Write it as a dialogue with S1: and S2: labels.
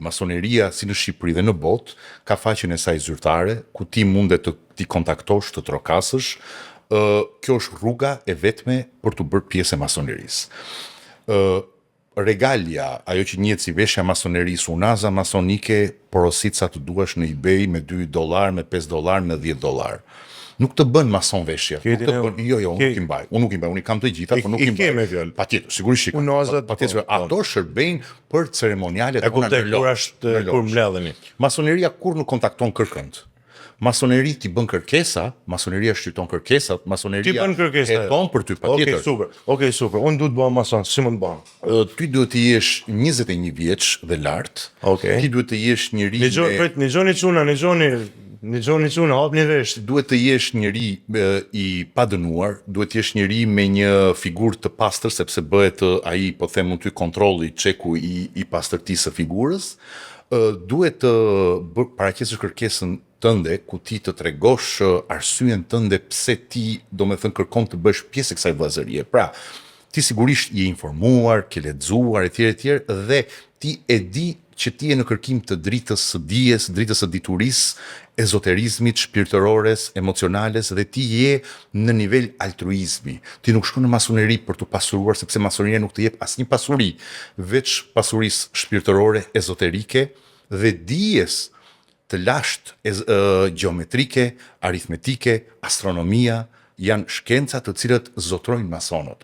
S1: Masoneria, si në Shqipëri dhe në botë, ka faqen e saj zyrtare, ku ti mundet të ti kontaktosh, të trokasësh. Kjo është rruga e vetme për të bërë pjesë e masonerisë. Regalia, ajo që njihet si veshja masonerisë, unaza masonike, porosit sa të duash në eBay me $2, me $5, me $10. Nuk të bën mason veshja. Jo, unë nuk i mbaj. Unë i kam të gjitha, por nuk i mbaj. Patjetër, sigurisht shikoj. Patjetër, ato shërbejnë për ceremonialet
S2: tona kur mbledheni.
S1: Masoneria kur nuk kontakton kërkënd. Masoneria ti bën kërkesa, masoneria shqyrton kërkesat, masoneria heton për ty, patjetër.
S2: Okej, super. Unë duhet të bëhem mason, si mund të bëhem?
S1: Ty duhet të jesh 21 vjeç dhe lart. Ti duhet të jesh njëri
S2: Në gjoni quna, hap një vesh.
S1: Duhet të jesh njëri i padënuar, duhet të jesh njëri me një figurë të pastër, sepse bëhet ai, po them unë ty, kontrolli, çeku i pastërtisë së figurës. Duhet të paraqesësh kërkesën tënde, ku ti të tregosh arsyen tënde pse ti, domethënë, kërkon të bësh pjesë e kësaj vëllazërie. Pra, ti sigurisht je informuar, ke lexuar etj, dhe ti e di që ti je në kërkim të dritës së dijes, dritës së diturisë, ezoterizmit, shpirtërores, emocionales, dhe ti je në nivel altruizmi. Ti nuk shkon në masoneri për të pasuruar, sepse masoneria nuk të jep asnjë pasuri, veç pasurisë shpirtërore, ezoterike dhe dijes të lashtë gjeometrike, aritmetike, astronomia, janë shkenca të cilët zotrojnë masonët.